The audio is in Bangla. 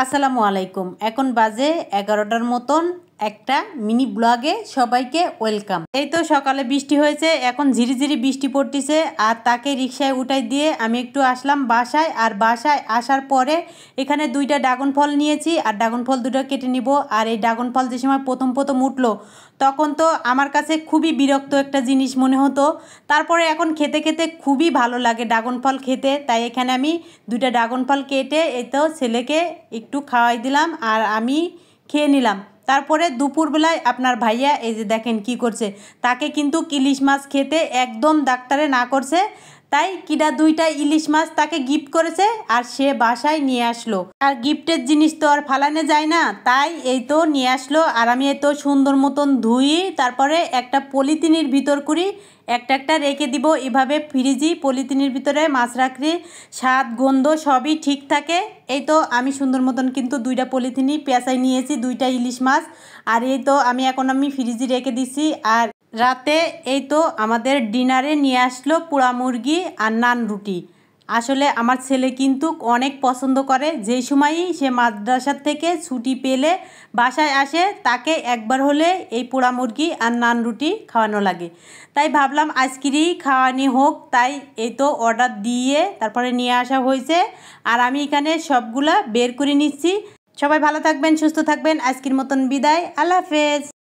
আসসালামু আলাইকুম। এখন বাজে 11টার মতন। একটা মিনি ব্লগে সবাইকে ওয়েলকাম। এই তো সকালে বৃষ্টি হয়েছে, এখন ঝিরিঝিরি বৃষ্টি পড়তেছে। আর তাকে রিক্সায় উঠাই দিয়ে আমি একটু আসলাম বাসায়। আর বাসায় আসার পরে এখানে দুইটা ড্রাগন ফল নিয়েছি, আর ড্রাগন ফল দুটো কেটে নিব। আর এই ড্রাগন ফল যে সময় প্রথম প্রথম উঠলো তখন তো আমার কাছে খুবই বিরক্ত একটা জিনিস মনে হতো। তারপরে এখন খেতে খেতে খুবই ভালো লাগে ড্রাগন ফল খেতে। তাই এখানে আমি দুইটা ড্রাগন ফল কেটে এই তো ছেলেকে একটু খাওয়াই দিলাম, আর আমি খেয়ে নিলাম। তারপরে দুপুরবেলায় আপনার ভাইয়া এই যে দেখেন কি করছে, তাকে কিন্তু ইলিশ মাছ খেতে একদম ডাক্তারে না করছে। তাই কিনা দুইটা ইলিশ মাছ তাকে গিফট করেছে, আর সে বাসায় নিয়ে আসলো। আর গিফটের জিনিস তো আর ফালানো যায় না, তাই এই তো নিয়ে আসলো। আর আমি এই তো সুন্দর মতন ধুই, তারপরে একটা পলিথিনের ভিতর করি একটা একটা রেখে দিব। এভাবে ফ্রিজি পলিথিনের ভিতরে মাছ রাখলে স্বাদ গন্ধ সবই ঠিক থাকে। এই তো আমি সুন্দর মতন কিন্তু দুইটা পলিথিনই পেঁচাই নিয়েছি, দুইটা ইলিশ মাছ। আর এই তো আমি ফ্রিজে রেখে দিছি। আর রাতে এই তো আমাদের ডিনারে নিয়ে আসলো পোড়া মুরগি আর নান রুটি। আসলে আমার ছেলে কিন্তু অনেক পছন্দ করে, যেই সময়ই সে মাদ্রাসার থেকে ছুটি পেলে বাসায় আসে তাকে একবার হলে এই পোড়া মুরগি আর নান রুটি খাওয়ানো লাগে। তাই ভাবলাম আজকেরই খাওয়ানি হোক, তাই এই তো অর্ডার দিয়ে তারপরে নিয়ে আসা হয়েছে। আর আমি এখানে সবগুলা বের করে নিচ্ছি। সবাই ভালো থাকবেন, সুস্থ থাকবেন। আজকের মতন বিদায়, আল্লাহ হাফেজ।